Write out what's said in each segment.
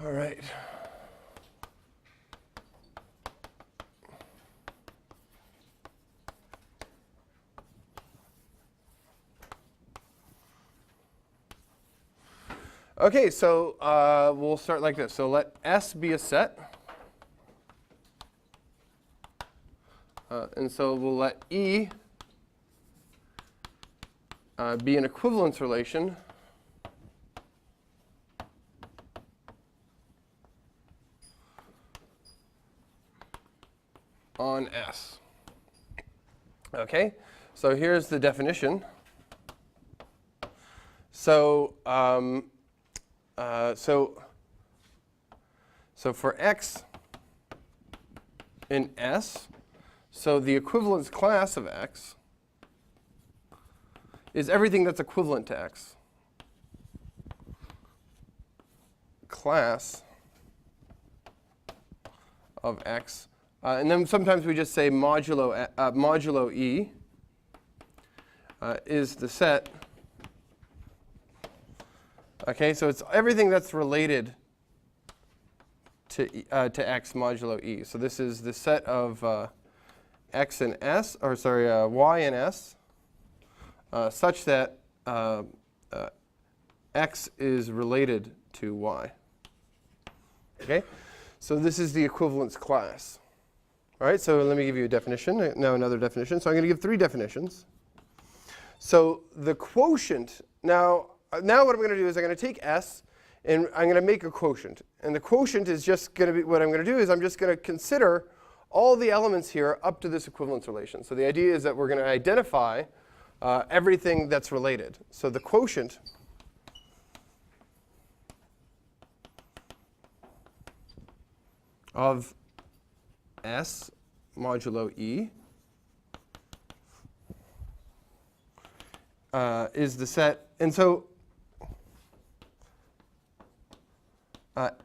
All right. Okay, so we'll start like this. So let S be a set. And so we'll let E be an equivalence relation on S. Okay, so here's the definition. So so for X in S, so the equivalence class of X is everything that's equivalent to X. Class of X. And then sometimes we just say modulo E is the set. Okay, so it's everything that's related to X modulo E. So this is the set of X and S, or sorry, Y and S, such that X is related to Y. Okay, so this is the equivalence class. All right, so let me give you a definition. Now another definition. So I'm going to give 3 definitions. So the quotient, now what I'm going to do is I'm going to take S and I'm going to make a quotient. And the quotient is just going to be, what I'm going to do is I'm just going to consider all the elements here up to this equivalence relation. So the idea is that we're going to identify everything that's related. So the quotient of S modulo E is the set. And so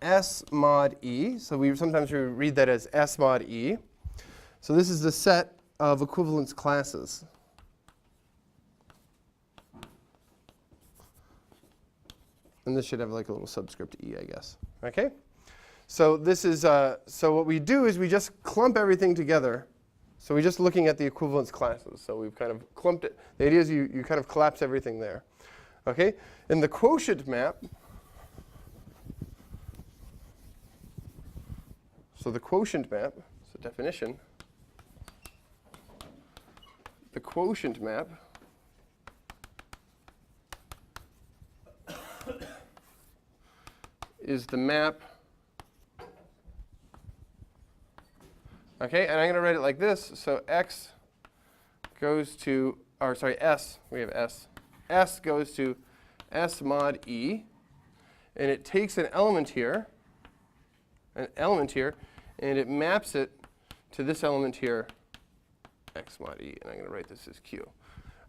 S mod E, so sometimes we read that as S mod E. So this is the set of equivalence classes. And this should have like a little subscript E, I guess. Okay? So this is, so what we do is we just clump everything together. So we're just looking at the equivalence classes. So we've kind of clumped it. The idea is you kind of collapse everything there. Okay? In the quotient map, so the quotient map, so definition, the quotient map is the map. Okay, and I'm going to write it like this. So X goes to, or sorry, S, we have S. S goes to S mod E, and it takes an element here, and it maps it to this element here, X mod E, and I'm going to write this as Q.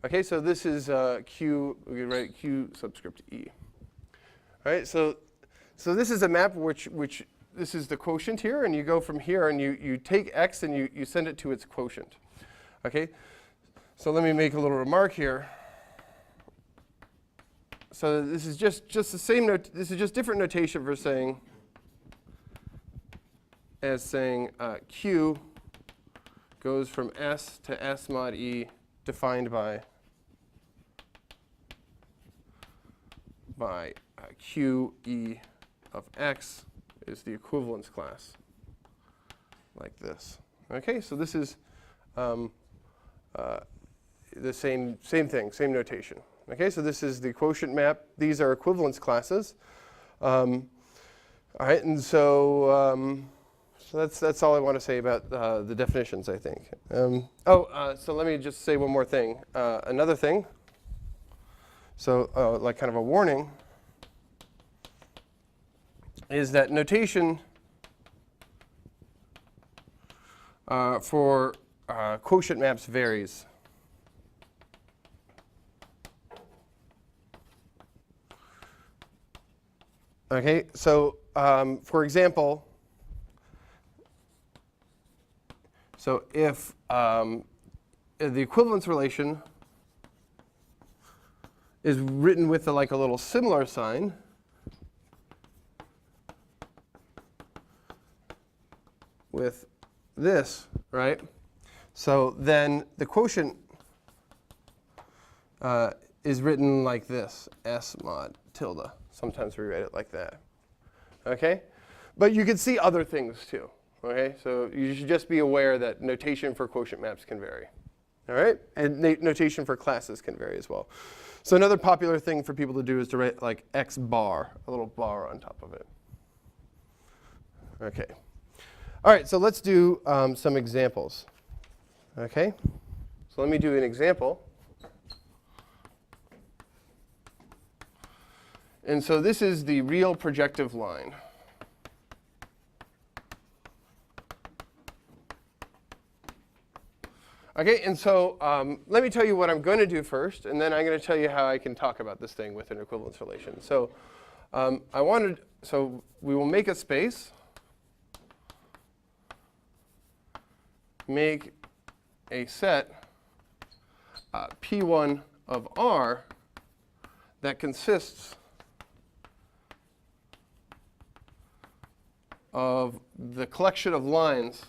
Okay, so this is Q, we can write Q subscript E. All right, so this is a map which this is the quotient here, and you go from here and you take X and you send it to its quotient. Okay, so let me make a little remark here. So this is just the same note. This is just different notation for saying Q goes from S to S mod E, defined by Q E of X is the equivalence class, like this. Okay, so this is the same thing, same notation. Okay, so this is the quotient map. These are equivalence classes. All right, and so that's all I want to say about the definitions, I think. So let me just say one more thing. Another thing, so like kind of a warning, is that notation for quotient maps varies. Okay, so for example, so if the equivalence relation is written with like a little similar sign, with this, right? So then the quotient is written like this, S mod tilde. Sometimes we write it like that. Okay? But you can see other things too. Okay? So you should just be aware that notation for quotient maps can vary. All right? And notation for classes can vary as well. So another popular thing for people to do is to write like X bar, a little bar on top of it. Okay. All right, so let's do some examples. Okay? So let me do an example. And so this is the real projective line. Okay, and so let me tell you what I'm going to do first, and then I'm going to tell you how I can talk about this thing with an equivalence relation. So so we will make a space, make a set P1 of R that consists of the collection of lines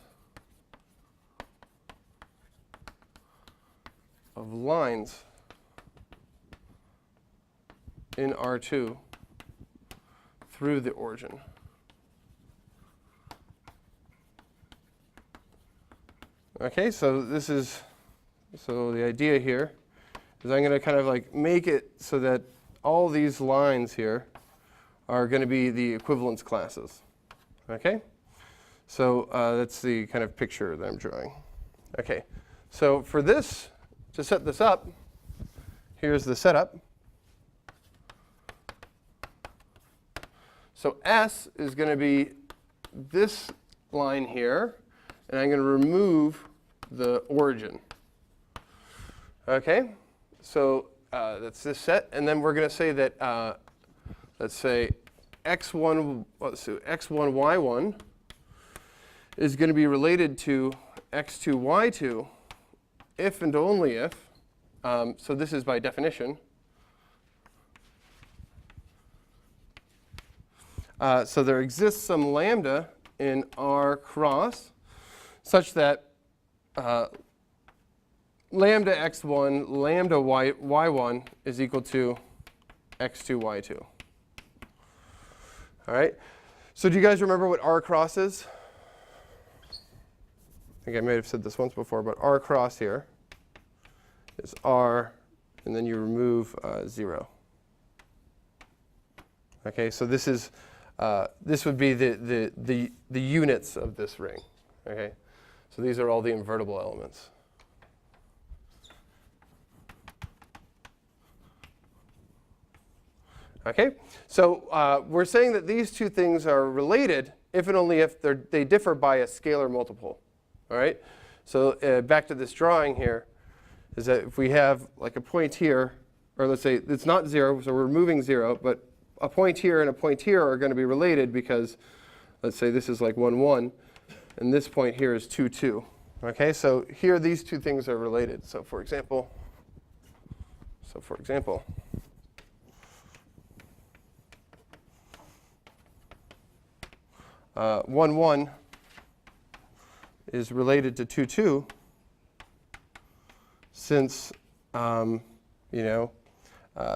in R2 through the origin. Okay, so the idea here is I'm going to kind of like make it so that all these lines here are going to be the equivalence classes. Okay? So that's the kind of picture that I'm drawing. Okay, so for this, to set this up, here's the setup. So S is going to be this line here, and I'm going to remove the origin. Okay? So that's this set, and then we're going to say that, let's say, x1, y1 is going to be related to x2, y2 if and only if, so this is by definition. So there exists some lambda in R cross such that lambda x1, lambda y1 is equal to x2, y2. All right? So do you guys remember what R cross is? I think I may have said this once before, but R cross here is R, and then you remove 0. Okay, so this is this would be the units of this ring. Okay, so these are all the invertible elements. Okay, so we're saying that these two things are related if and only if they differ by a scalar multiple. All right, so back to this drawing here, is that if we have like a point here, or let's say it's not 0, so we're removing 0, but a point here and a point here are going to be related because, let's say this is like 1, 1, and this point here is 2, 2. Okay, so here these two things are related. So for example, 1, 1 is related to 2, 2 since,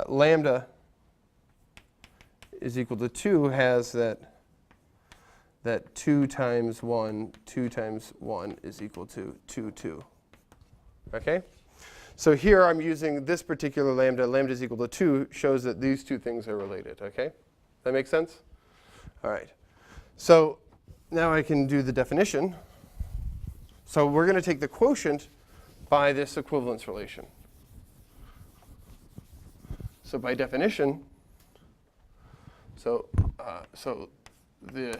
lambda is equal to 2 has that 2 times 1 is equal to 2, 2. Okay? So here I'm using this particular lambda. Lambda is equal to 2 shows that these two things are related. Okay? That make sense? All right. So now I can do the definition. So we're going to take the quotient by this equivalence relation. So by definition, so the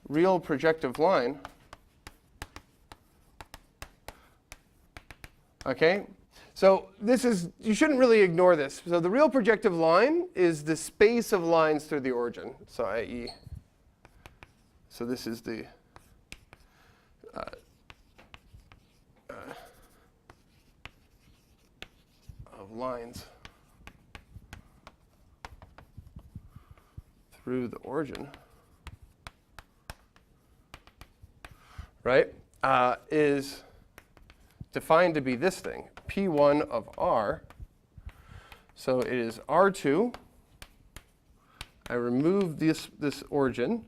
real projective line, okay? So this is, you shouldn't really ignore this. So the real projective line is the space of lines through the origin. So i.e., so this is the of lines through the origin. right, is defined to be this thing, P1 of R. So it is R2. I remove this origin,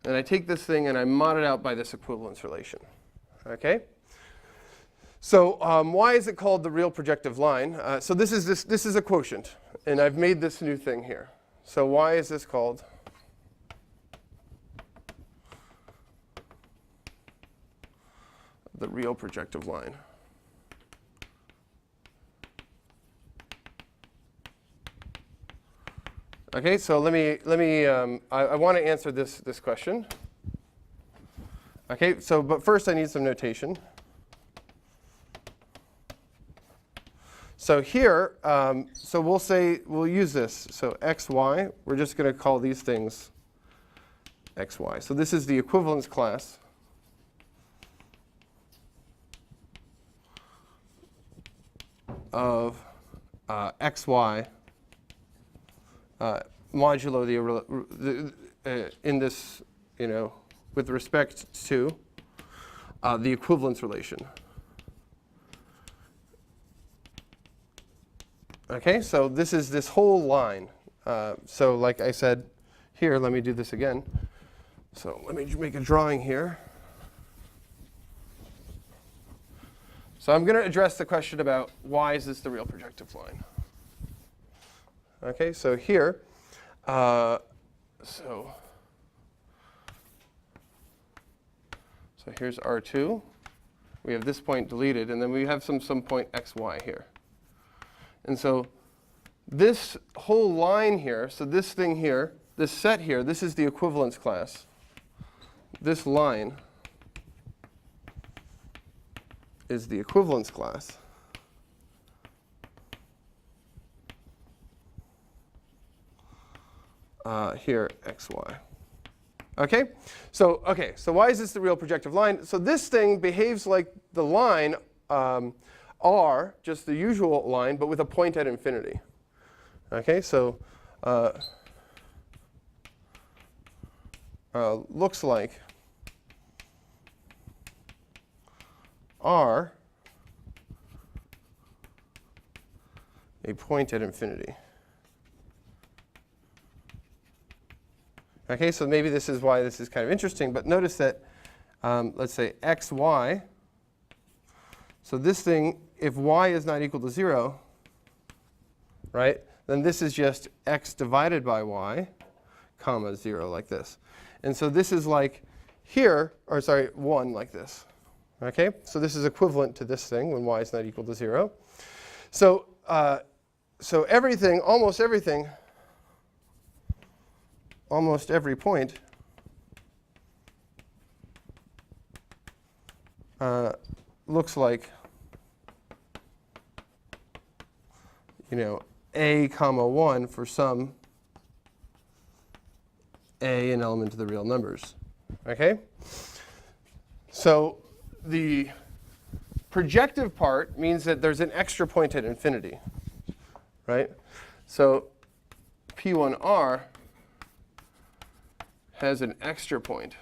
and I take this thing and I mod it out by this equivalence relation. Okay? So why is it called the real projective line? So this is a quotient, and I've made this new thing here. So why is this called the real projective line? Okay, so I want to answer this question. Okay, so but first I need some notation. So here, so we'll use this. So xy, we're just going to call these things xy. So this is the equivalence class of xy modulo in this, with respect to the equivalence relation. Okay, so this is this whole line. So like I said here, let me do this again. So let me make a drawing here. So I'm going to address the question about why is this the real projective line? Okay, so here, so here's R2. We have this point deleted, and then we have some point xy here. And so this whole line here, so this thing here, this set here, this is the equivalence class. This line is the equivalence class. Here, xy. Okay, so why is this the real projective line? So this thing behaves like the line R, just the usual line, but with a point at infinity. Okay, so looks like R a point at infinity. Okay, so maybe this is why this is kind of interesting, but notice that, let's say xy, so this thing, if y is not equal to 0, right, then this is just x divided by y, comma 0, like this. And so this is like here, or sorry, 1 like this. Okay, so this is equivalent to this thing when y is not equal to 0. So, so everything, almost everything, almost every point looks like, a comma 1 for some a an element of the real numbers. Okay? So the projective part means that there's an extra point at infinity, right? So P1R has an extra point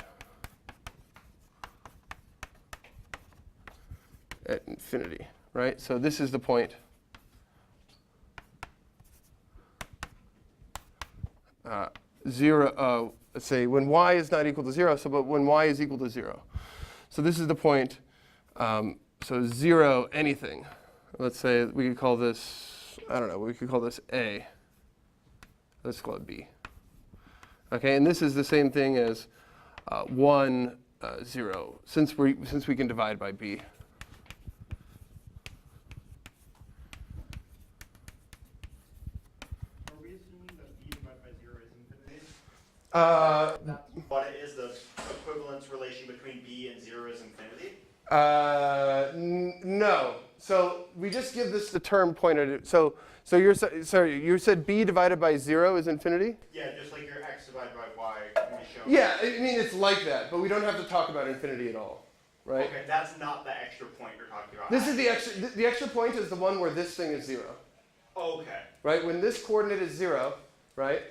at infinity, right? So this is the point let's say when y is not equal to 0, so but when y is equal to 0. So this is the point, so 0 anything. Let's say we could call this, I don't know, we could call this A. Let's call it B. Okay, and this is the same thing as 1, 0, since we can divide by B. Are we assuming that B divided by 0 is infinity? That's what it is, the equivalence relation between B and 0 is infinity? No. So we just give this the term pointed. So you said B divided by 0 is infinity? Yeah, just like your x divided by y can be shown. Yeah, I mean it's like that, but we don't have to talk about infinity at all, right? Okay, that's not the extra point you're talking about. This is the extra. The extra point is the one where this thing is 0. Okay. Right? When this coordinate is 0, right?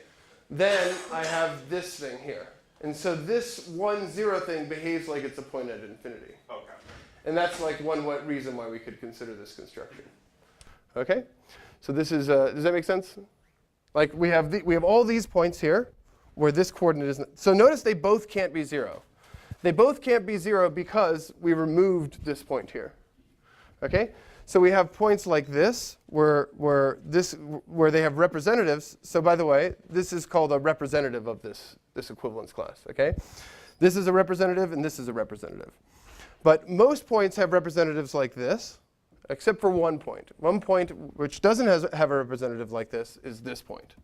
Then I have this thing here. And so this 1, 0 thing behaves like it's a point at infinity. Okay. And that's like one reason why we could consider this construction. Okay? So this is, does that make sense? Like we have all these points here where this coordinate isn't. So notice they both can't be 0. They both can't be 0 because we removed this point here. Okay? So we have points like this where they have representatives. So by the way, this is called a representative of this equivalence class. Okay? This is a representative and this is a representative. But most points have representatives like this, except for one point. One point which doesn't have a representative like this is this point,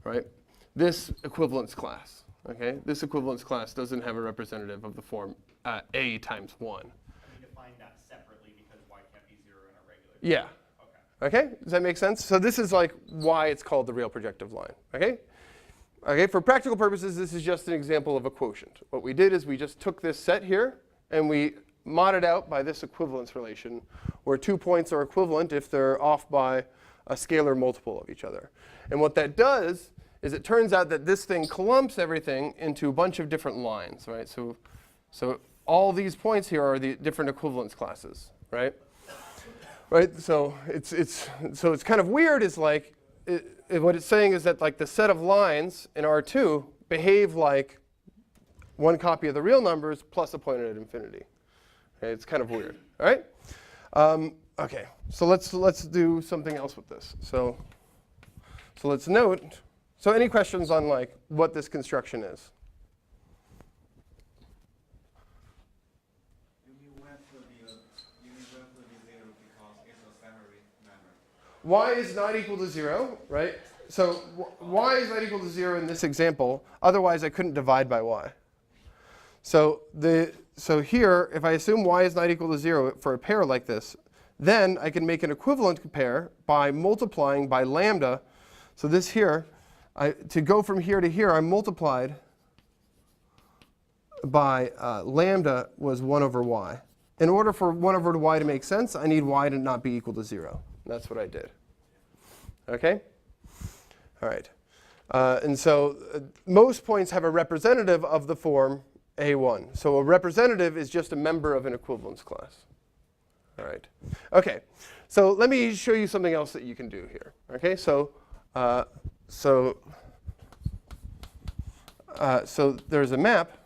right? This equivalence class. Okay? This equivalence class doesn't have a representative of the form a times 1. And we define that separately because y can't be 0 in a regular. Yeah. Okay? Does that make sense? So this is like why it's called the real projective line. Okay? Okay, for practical purposes, this is just an example of a quotient. What we did is we just took this set here and we modded out by this equivalence relation where 2 points are equivalent if they're off by a scalar multiple of each other. And what that does is it turns out that this thing clumps everything into a bunch of different lines, right? So all these points here are the different equivalence classes, right? Right. So it's kind of weird. Is like what it's saying is that like the set of lines in R2 behave like one copy of the real numbers plus a point at infinity. Okay, it's kind of weird. All right. Okay. So let's do something else with this. So let's note. So any questions on like what this construction is? You went to the 0 because it's a summary number. Y is not equal to 0, right? So y is not equal to 0 in this example. Otherwise, I couldn't divide by y. So here, if I assume y is not equal to 0 for a pair like this, then I can make an equivalent pair by multiplying by lambda. So this here, to go from here to here, I multiplied by lambda was 1 over y. In order for 1 over y to make sense, I need y to not be equal to 0. That's what I did. Okay? All right. And so most points have a representative of the form A1. So a representative is just a member of an equivalence class. All right. Okay. So let me show you something else that you can do here. Okay. So there's a map.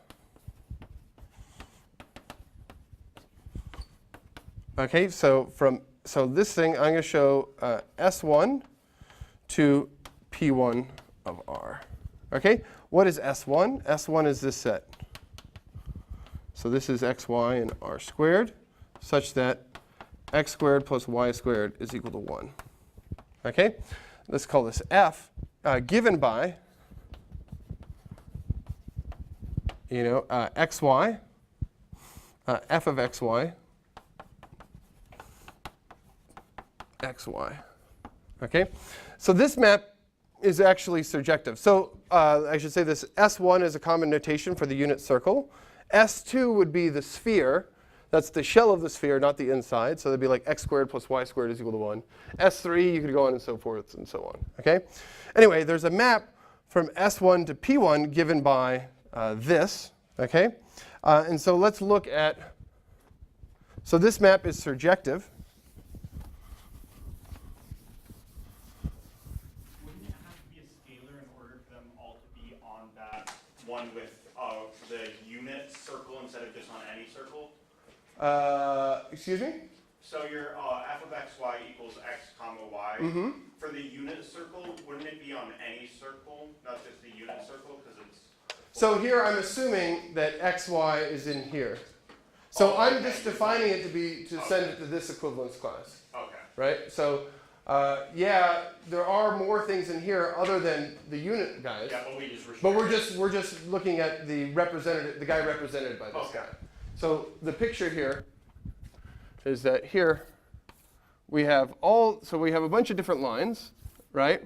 Okay. So this thing, I'm going to show S1 to P1 of R. Okay. What is S1? S1 is this set. So this is xy and r squared, such that x squared plus y squared is equal to 1. Okay? Let's call this f, given by, xy, f of xy, xy. Okay? So this map is actually surjective. So I should say this S1 is a common notation for the unit circle. S2 would be the sphere. That's the shell of the sphere, not the inside. So that'd be like x squared plus y squared is equal to 1. S3, you could go on and so forth and so on. Okay? Anyway, there's a map from S1 to P1 given by this. Okay? And so let's look at, so this map is surjective. Wouldn't it have to be a scalar in order for them all to be on that one with the unit circle instead of just on any circle? Excuse me? So your f of xy equals x comma y. Mm-hmm. For the unit circle, wouldn't it be on any circle, not just the unit circle? Because it's. So here I'm assuming that xy is in here. So I'm just defining it to send it to this equivalence class. Okay. Right? So yeah, there are more things in here other than the unit guys. Yeah, but we just restrict. But we're just looking at the representative, the guy represented by this guy. So the picture here is that here we have we have a bunch of different lines, right?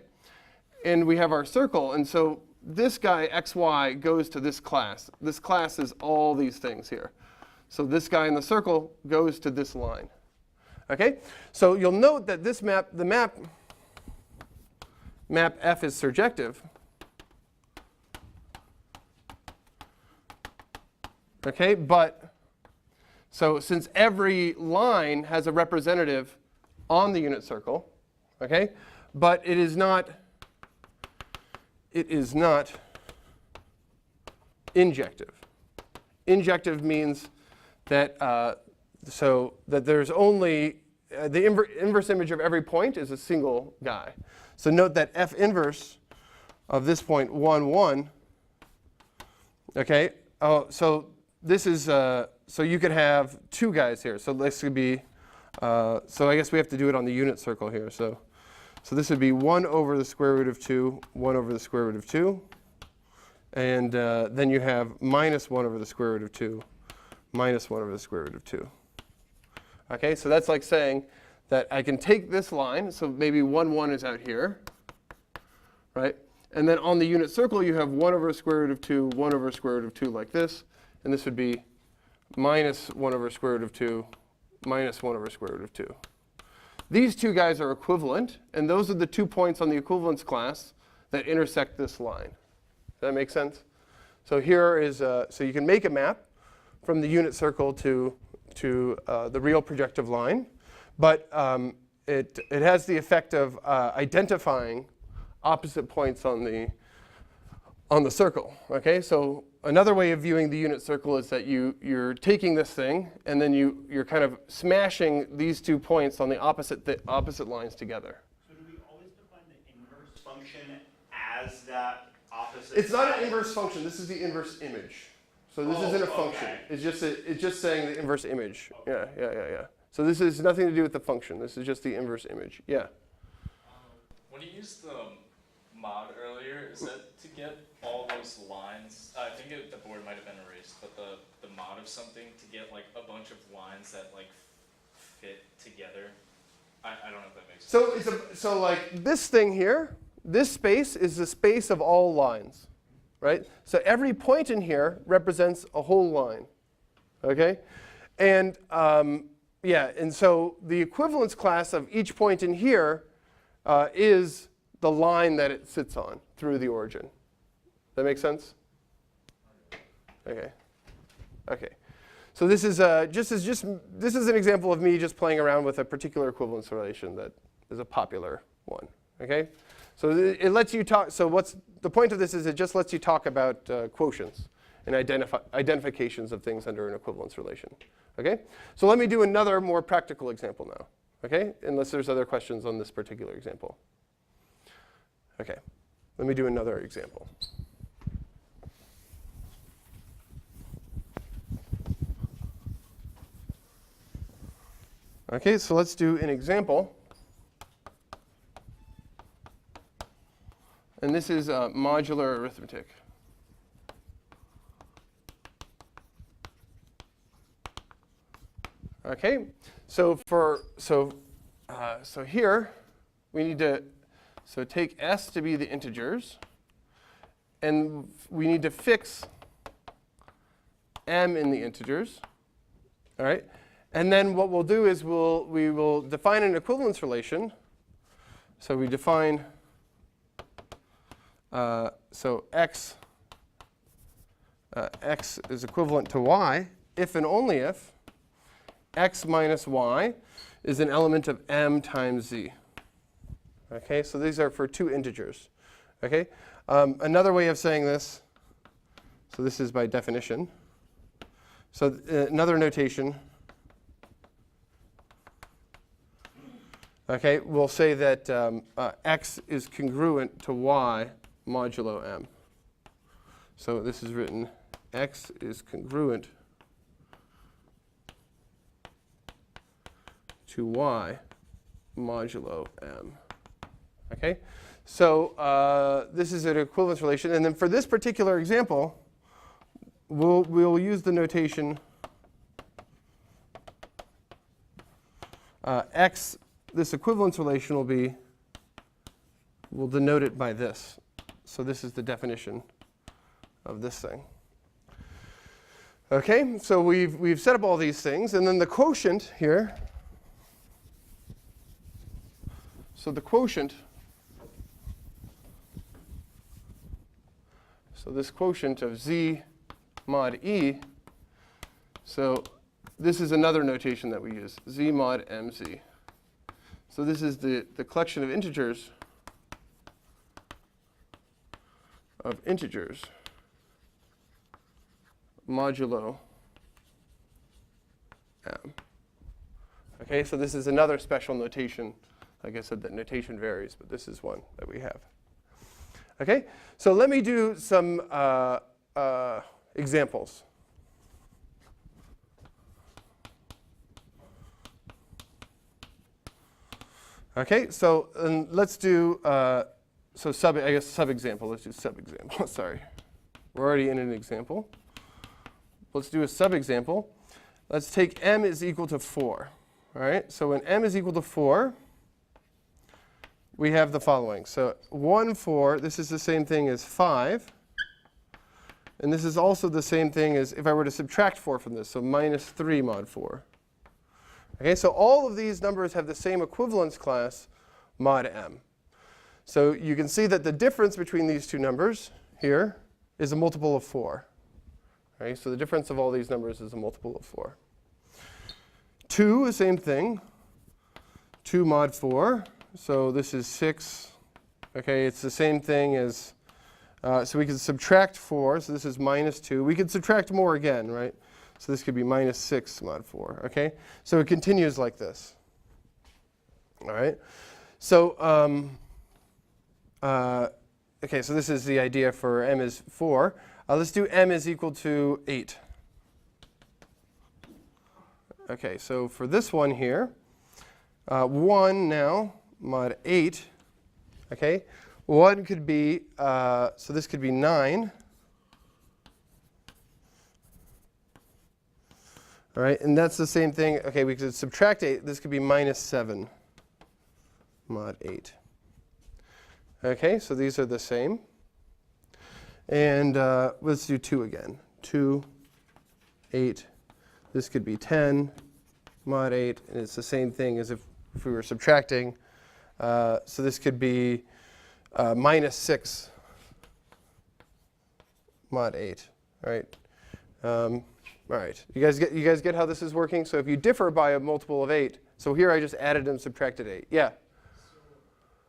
And we have our circle, and so this guy xy goes to this class. This class is all these things here. So this guy in the circle goes to this line. Okay? So you'll note that this map, the map F is surjective. Okay, but so since every line has a representative on the unit circle, okay, but it is not injective. Injective means that so that there's only the inverse image of every point is a single guy. So note that F inverse of this point 1, 1. Okay. Oh, so this is so you could have two guys here. So this could be so I guess we have to do it on the unit circle here. So this would be 1 over the square root of 2, 1 over the square root of 2. And then you have minus 1 over the square root of 2, minus 1 over the square root of 2. Okay, so that's like saying that I can take this line, so maybe 1, 1 is out here, right? And then on the unit circle, you have 1 over square root of 2, 1 over square root of 2 like this. And this would be minus 1 over square root of 2, minus 1 over square root of 2. These two guys are equivalent, and those are the 2 points on the equivalence class that intersect this line. Does that make sense? So here is, so you can make a map from the unit circle to the real projective line, but it has the effect of identifying opposite points on the circle. Okay, so another way of viewing the unit circle is that you're taking this thing and then you're kind of smashing these 2 points on the opposite lines together. So do we always define the inverse function as that opposite? It's not an inverse function. This is the inverse image. So this isn't a function. Okay. It's just saying the inverse image. Okay. Yeah. So this has nothing to do with the function. This is just the inverse image. Yeah. When you used the mod earlier, is that to get all those lines? I think the board might have been erased, but the mod of something to get like a bunch of lines that like fit together. I don't know if that makes sense. So like this thing here, this space is the space of all lines, right? So every point in here represents a whole line, okay? And yeah, and so the equivalence class of each point in here is the line that it sits on through the origin. That make sense? Okay. Okay. So this is this is an example of me just playing around with a particular equivalence relation that is a popular one. Okay. So it lets you talk. So what's the point of this is it just lets you talk about quotients and identifications of things under an equivalence relation. Okay. So let me do another more practical example now. Okay. Unless there's other questions on this particular example. Okay. Let me do another example. Okay, so let's do an example. And this is modular arithmetic. Okay, so here we need to take s to be the integers, and we need to fix m in the integers. All right. And then what we'll do is we will define an equivalence relation. So we define, so x is equivalent to y if and only if x minus y is an element of m times z. Okay, so these are for 2 integers. Okay, another way of saying this, so this is by definition. So another notation. Okay, we'll say that x is congruent to y modulo m. So this is written, x is congruent to y modulo m. Okay, so this is an equivalence relation. And then for this particular example, we'll use the notation x. This equivalence relation we'll denote it by this. So this is the definition of this thing. Okay, so we've set up all these things, and then the quotient here. So the quotient. So this quotient of z mod e So this is another notation that we use, z mod mz. So this is the collection of integers modulo m. Okay, so this is another special notation. Like I said, that notation varies, but this is one that we have. Okay, so let me do some examples. Okay, so let's do sub-example. Let's do sub-example. Sorry, we're already in an example. Let's do a sub-example. Let's take m is equal to 4. All right, so when m is equal to 4, we have the following. So 1, 4, this is the same thing as 5. And this is also the same thing as if I were to subtract 4 from this, so minus 3 mod 4. Okay, so all of these numbers have the same equivalence class, mod m. So you can see that the difference between these two numbers here is a multiple of 4. Okay, so the difference of all these numbers is a multiple of 4. 2, the same thing. 2 mod 4. So this is 6. Okay, it's the same thing as, so we can subtract 4. So this is minus 2. We could subtract more again, right? So this could be minus 6 mod 4. Okay, so it continues like this. All right. So okay, so this is the idea for m is 4. Let's do m is equal to 8. Okay, so for this one here, 1 now, mod 8. Okay, 1 could be, so this could be 9. All right, and that's the same thing. Okay, we could subtract 8. This could be minus 7 mod 8. Okay, so these are the same. And let's do 2 again. 2, 8. This could be 10 mod 8. And it's the same thing as if we were subtracting. So this could be minus 6 mod 8. All right. All right. You guys get how this is working? So if you differ by a multiple of 8, so here I just added and subtracted 8. Yeah. So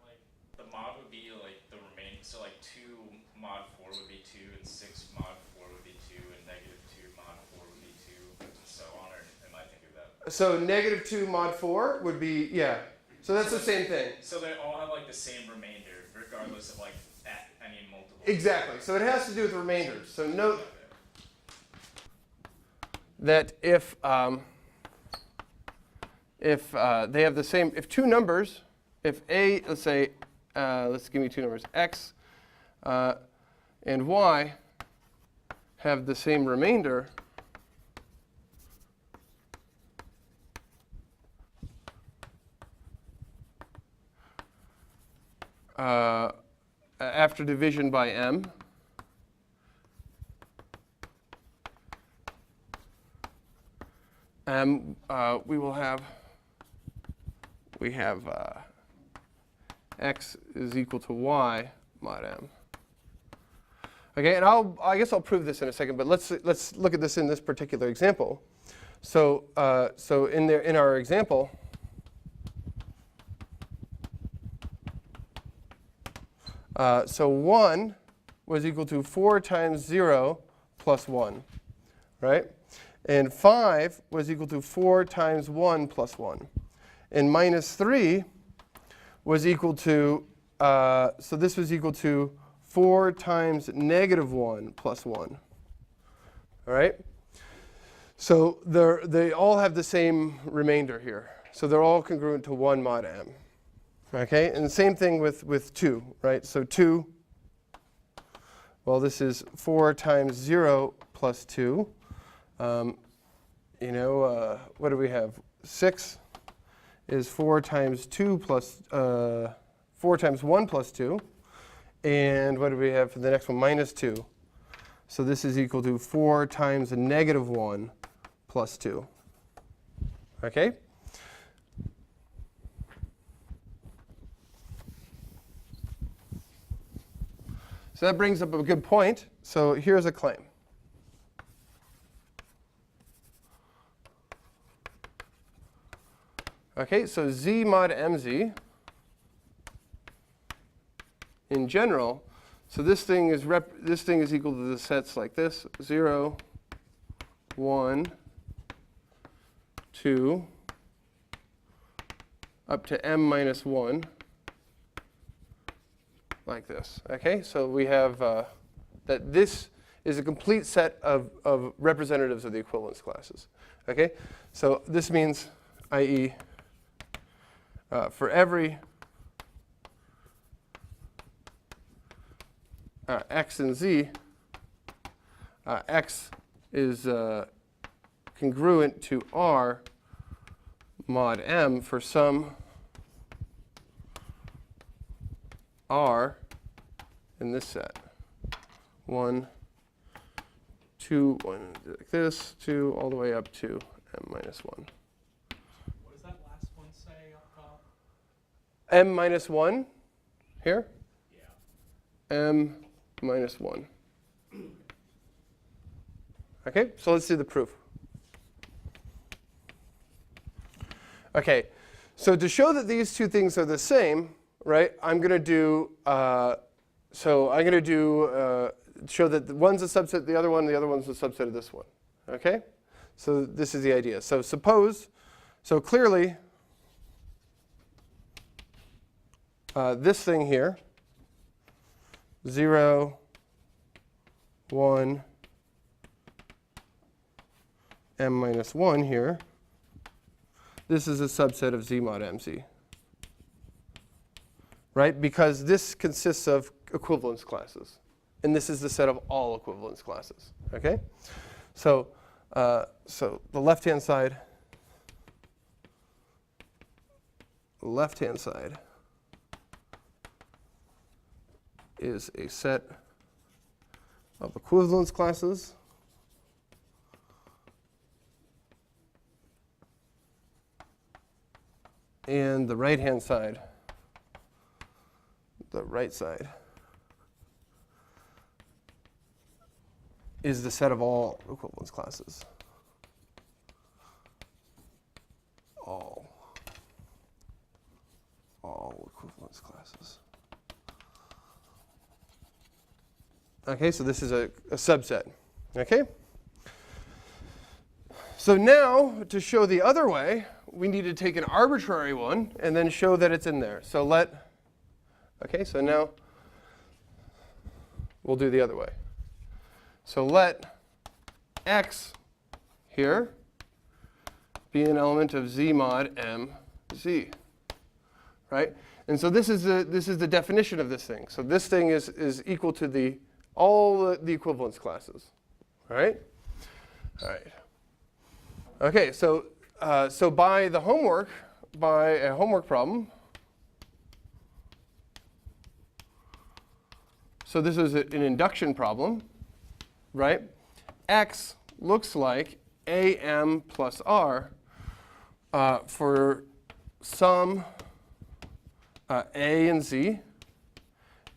like the mod would be like the remaining. So like 2 mod 4 would be 2, and 6 mod 4 would be 2, and negative 2 mod 4 would be 2, and so on. Or am I thinking of that? So negative 2 mod 4 would be, yeah. So that's the same thing. So they all have like the same remainder, regardless of like any multiple. Exactly. So it has to do with remainders. So note that if they have the same, if two numbers, if a, let's say, let's give me two numbers, x and y have the same remainder, after division by m, we have x is equal to y mod m. Okay, and I guess I'll prove this in a second, but let's look at this in this particular example. So in our example, so 1 was equal to 4 times 0 plus 1, right? And 5 was equal to 4 times 1 plus 1. And minus 3 was equal to, so this was equal to 4 times negative 1 plus 1. All right? So they all have the same remainder here. So they're all congruent to 1 mod m. Okay? And the same thing with 2, right? So 2, well, this is 4 times 0 plus 2. What do we have? 6 is 4 times 2 plus 4 times 1 plus 2. And what do we have for the next one? Minus 2. So this is equal to 4 times a negative 1 plus 2. Okay? So that brings up a good point. So here's a claim. Okay, so Z mod MZ in general, so this thing is equal to the sets like this: 0, 1, 2, up to m minus 1, like this. Okay, so we have that this is a complete set of representatives of the equivalence classes. Okay, so this means, i.e., for every x and z, x is congruent to R mod m for some R in this set. 1, 2, 1 like this, 2, all the way up to m minus 1. What does that last one say up top? M minus 1 here? Yeah. M minus 1. Okay, so let's do the proof. Okay, so to show that these two things are the same, right, I'm going to do, show that one's a subset of the other one's a subset of this one. Okay? So this is the idea. So clearly, this thing here, 0, 1, m minus 1 here, this is a subset of Z mod MZ. Right? Because this consists of equivalence classes. And this is the set of all equivalence classes. Okay? So the left-hand side is a set of equivalence classes. And the right-hand side, the right side, is the set of all equivalence classes. All equivalence classes. Okay, so this is a subset. Okay? So now, to show the other way, we need to take an arbitrary one and then show that it's in there. So so now we'll do the other way. So let x here be an element of Z mod MZ, right? And so this is the definition of this thing. So this thing is equal to all the equivalence classes, all right? All right. Okay, so by a homework problem, so this is an induction problem, right? X looks like AM plus R for some A and Z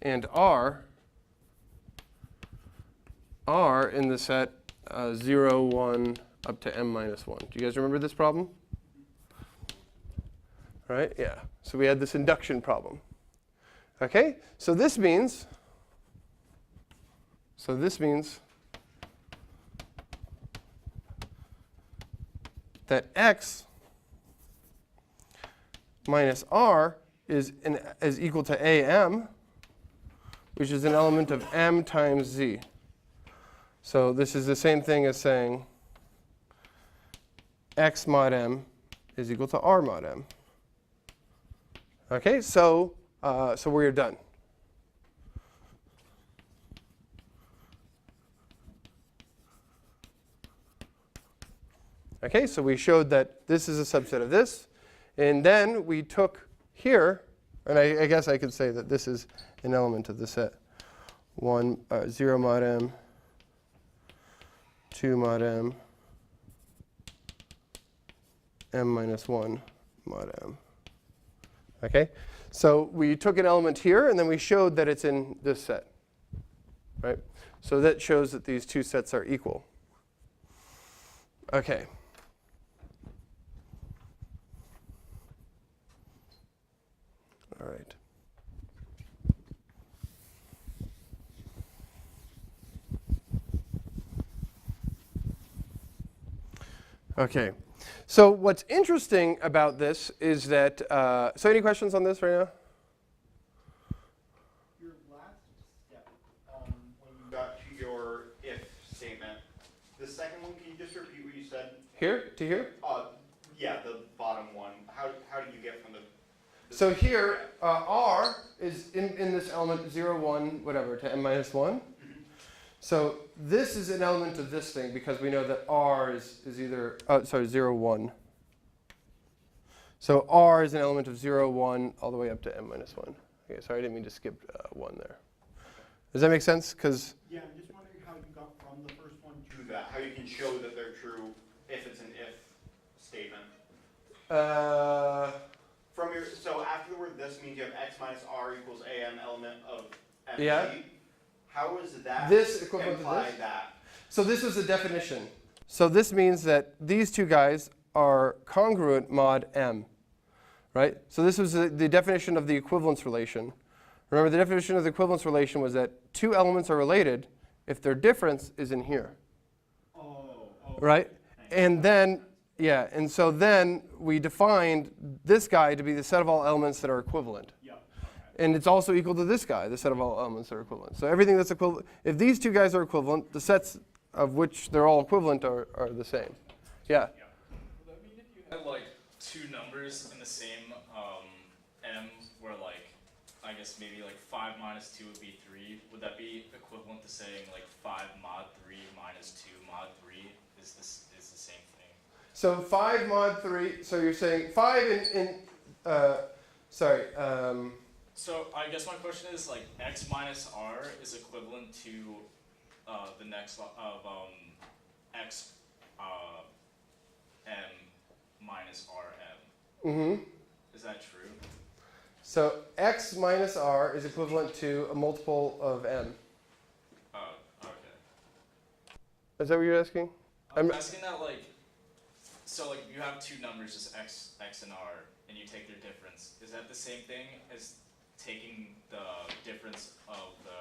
and R in the set 0, 1, up to m minus 1. Do you guys remember this problem? Right? Yeah. So we had this induction problem. Okay? So this means that x minus r is equal to am, which is an element of m times z. So this is the same thing as saying x mod m is equal to r mod m. Okay, so we're done. Okay, so we showed that this is a subset of this, and then we took here, and I guess I could say that this is an element of the set 0 mod m, 2 mod m, m minus 1 mod m. Okay? So we took an element here, and then we showed that it's in this set. Right? So that shows that these two sets are equal. Okay. All right. Okay. So what's interesting about this is that, so any questions on this right now? Your last step, when you Got to your if statement. The second one, can you just repeat what you said? Here to here? Yeah, the bottom one. How do you get from the So here, r is in this element 0, 1, whatever, to n minus 1. So this is an element of this thing because we know that r is either, 0, 1. So r is an element of 0, 1, all the way up to n minus 1. Okay, sorry, I didn't mean to skip 1 there. Does that make sense? Because yeah, I'm just wondering how you got from the first one to that? How you can show that they're true if it's an if statement. From your so after the word this means you have x minus r equals am element of mg. Yeah. How is that this equivalent to imply this? that? So this was a definition. So this means that these two guys are congruent mod m, right? So this was the definition of the equivalence relation. Remember, the definition of the equivalence relation was that two elements are related if their difference is in here, right? And then, yeah, and so then we defined this guy to be the set of all elements that are equivalent. And it's also equal to this guy, the set of all elements that are equivalent. So everything that's equivalent, if these two guys are equivalent, the sets of which they're all equivalent are the same. Yeah? Would that mean if you had like two numbers in the same m where like, I guess maybe like 5 minus 2 would be 3, would that be equivalent to saying like 5 mod 3 minus 2 mod 3 is the same thing? So 5 mod 3, so you're saying 5 So I guess my question is like x minus r is equivalent to the next of x m minus rm. Mm-hmm. Is that true? So x minus r is equivalent to a multiple of m. Oh, okay. Is that what you're asking? I'm asking that like, so like you have two numbers, just x and r, and you take their difference. Is that the same thing as taking the difference of the...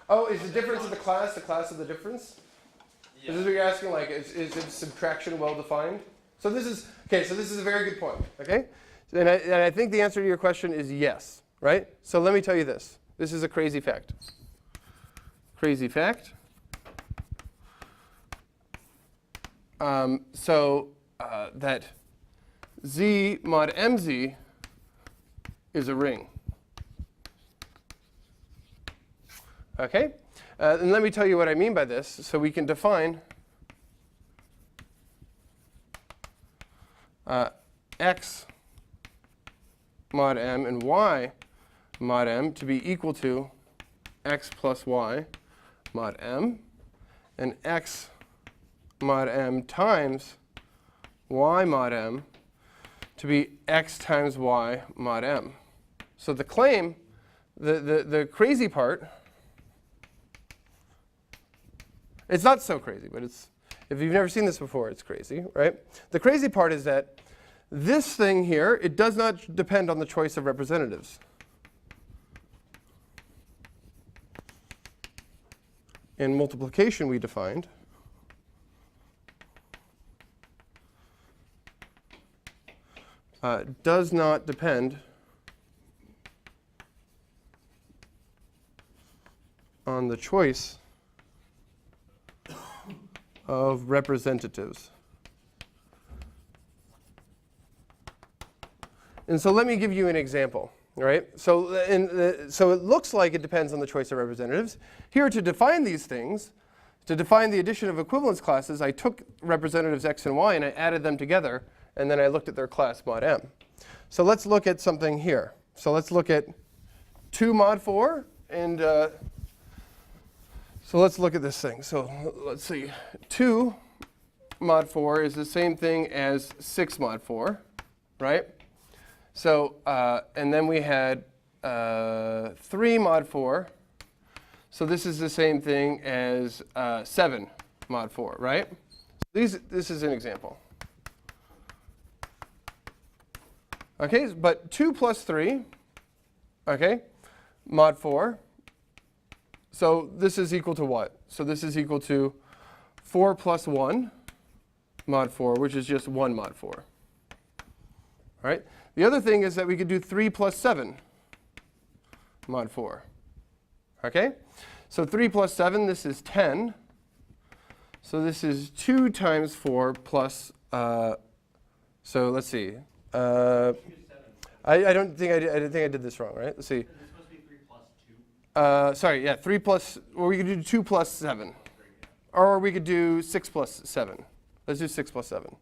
Oh, is the difference of the class of the difference? Yeah. Is this what you're asking? Like, is subtraction well defined? So this is, okay, so this is a very good point, okay? And I think the answer to your question is yes, right? So let me tell you this. This is a crazy fact. Crazy fact. That z mod mz is a ring. Okay? And let me tell you what I mean by this. So we can define x mod m and y mod m to be equal to x plus y mod m, and x mod m times y mod m to be x times y mod m. So the claim, the crazy part, it's not so crazy, but it's, if you've never seen this before, it's crazy, right? The crazy part is that this thing here, it does not depend on the choice of representatives. In multiplication, we defined does not depend on the choice of representatives. And so let me give you an example, right? So it looks like it depends on the choice of representatives. Here, to define these things, to define the addition of equivalence classes, I took representatives x and y and I added them together, and then I looked at their class mod m. So let's look at something here. So let's look at 2 mod 4, and so let's look at this thing. So let's see. 2 mod 4 is the same thing as 6 mod 4, right? So, and then we had 3 mod 4. So this is the same thing as 7 mod 4, right? This is an example. Okay, but 2 plus 3 okay, mod 4. So this is equal to what? So this is equal to 4 plus 1 mod 4, which is just 1 mod 4. All right. The other thing is that we could do 3 plus 7 mod 4. Okay? So 3 plus 7, this is 10. So this is 2 times 4 plus, so let's see. I don't think I did this wrong, right? Let's see. Is it supposed to be 3 plus 2? Sorry, yeah, 3 plus, or we could do 2 plus 7. Or we could do 6 plus 7. Let's do 6 plus 7.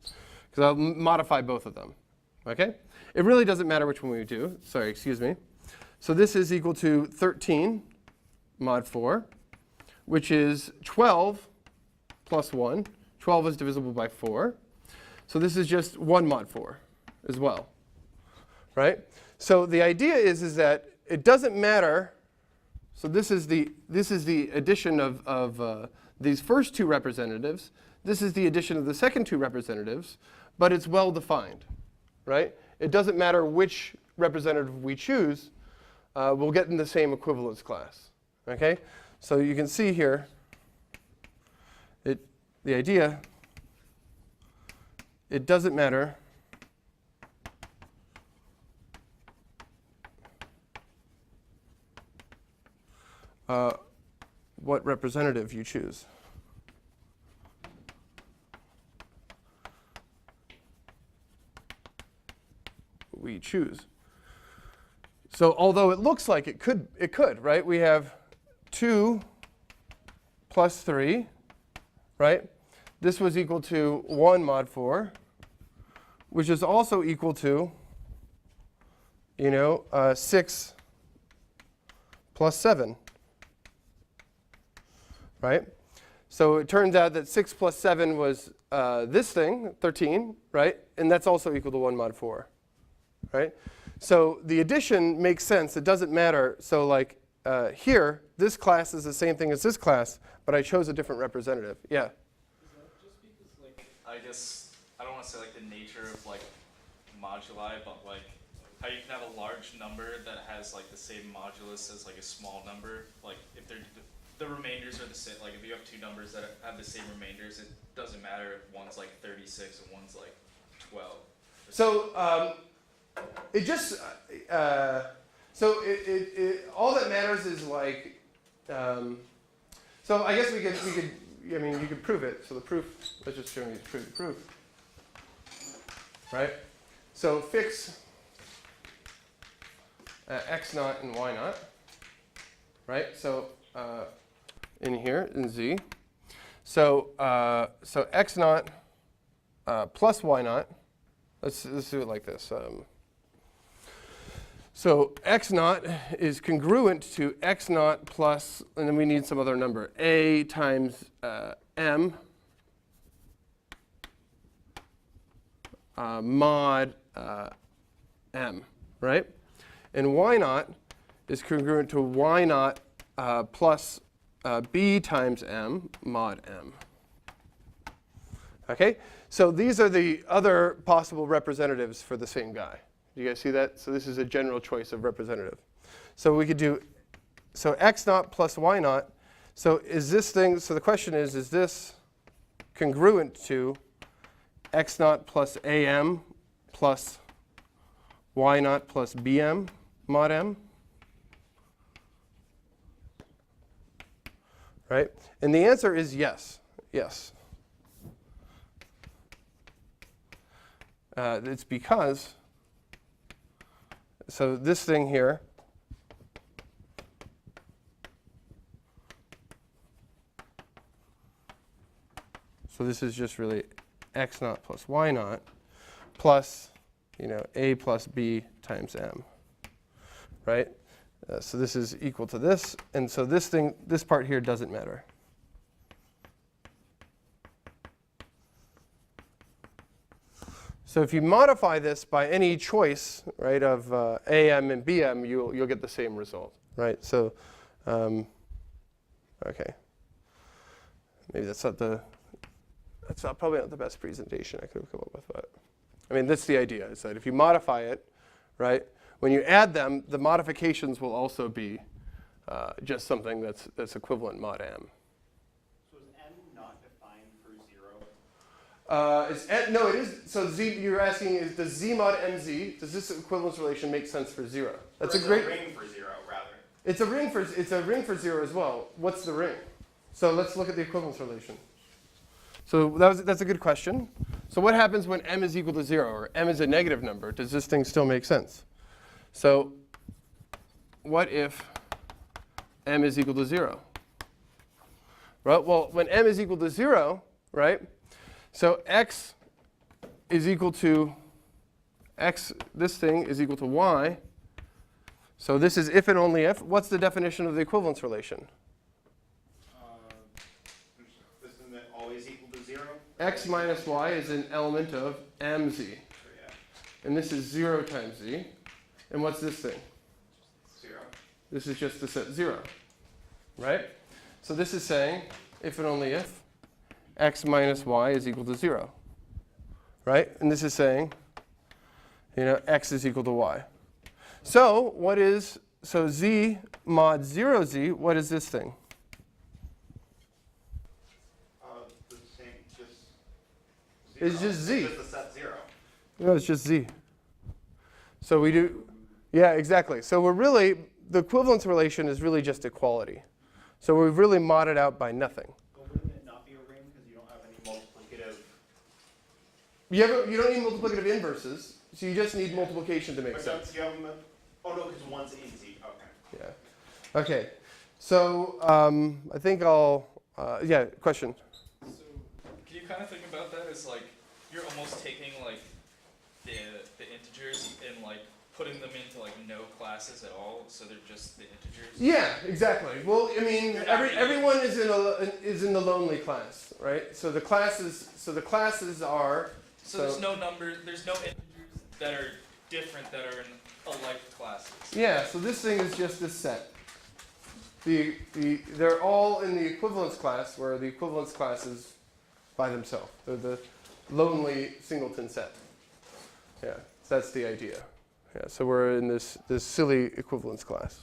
Because I'll modify both of them. Okay? It really doesn't matter which one we do. Sorry, excuse me. So this is equal to 13 mod 4, which is 12 plus 1. 12 is divisible by 4. So this is just 1 mod 4 as well. Right? So the idea is that it doesn't matter. So this is the addition of these first two representatives. This is the addition of the second two representatives, but it's well defined. Right? It doesn't matter which representative we choose. We'll get in the same equivalence class. Okay? So you can see here, the idea, it doesn't matter what representative you choose. We choose. So although it looks like it could, right? We have 2 plus 3, right? This was equal to 1 mod 4, which is also equal to, 6 plus 7, right? So it turns out that 6 plus 7 was this thing, 13, right? And that's also equal to 1 mod 4, right? So the addition makes sense. It doesn't matter. So like here, this class is the same thing as this class, but I chose a different representative. Yeah? Is that just because, like, I guess, I don't want to say, like, the nature of, like, moduli, but, like, how you can have a large number that has, like, the same modulus as, like, a small number. Like, if they're, the remainders are the same. Like, if you have two numbers that have the same remainders, it doesn't matter if one's, like, 36 and one's, like, 12. So it just, so all that matters is like, so I guess we could, I mean, you could prove it. So the proof, let's just show you the proof, right? So fix x naught and y naught, right? So in here, in Z. So x naught plus y naught, let's do it like this. So x naught is congruent to x naught plus, and then we need some other number, a times m mod m, right? And y naught is congruent to y naught plus b times m mod m. Okay? So these are the other possible representatives for the same guy. Do you guys see that? So this is a general choice of representative. So we could do, so x naught plus y naught. So is this thing, so the question is this congruent to x naught plus am plus y naught plus bm mod m? Right? And the answer is yes. Yes. It's because, so this thing here, so this is just really x naught plus y naught plus, a plus b times m, right? So this is equal to this, and so this part here doesn't matter. So if you modify this by any choice, right, of am and bm, you'll get the same result, right? So, okay, maybe that's probably not the best presentation I could have come up with, but I mean that's the idea. Is that if you modify it, right, when you add them, the modifications will also be just something that's equivalent mod m. So is m not defined for 0? Is n, no, it is. So z, you're asking, is does z mod mz, does this equivalence relation make sense for 0? That's Or a great. It's a ring for 0, rather. It's a ring for 0 as well. What's the ring? So let's look at the equivalence relation. So that's a good question. So what happens when m is equal to 0 or m is a negative number? Does this thing still make sense? So what if m is equal to 0? Right? Well, when m is equal to 0, right? So x is equal to x, this thing is equal to y. So this is if and only if. What's the definition of the equivalence relation? Isn't it always equal to 0? X minus y is an element of mz. So yeah, And this is 0 times z. And what's this thing? 0. This is just the set 0. Right? So this is saying if and only if x minus y is equal to 0. Right? And this is saying, x is equal to y. So so z mod 0z, what is this thing? The same, just 0. It's just z. It's just the set 0. No, it's just z. So we do, yeah, exactly. So we're really, the equivalence relation is really just equality. So we've really modded out by nothing. But wouldn't it not be a ring because you don't have any multiplicative? You don't need multiplicative inverses, so you just need multiplication to make But sense. don't you have them? Oh no, because one's in z. Okay. Yeah. Okay. So I think yeah, question. So can you kind of think about that as like you're almost taking like the integers and like putting them into like no classes at all, so they're just the integers? Yeah, exactly. Well, I mean, You're not everyone is in the lonely class, right? So the classes are. So there's no integers that are different that are in alike classes. Yeah. So this thing is just this set. They're all in the equivalence class, where the equivalence class is by themselves. They're the lonely singleton set. Yeah. So that's the idea. Yeah. So we're in this silly equivalence class.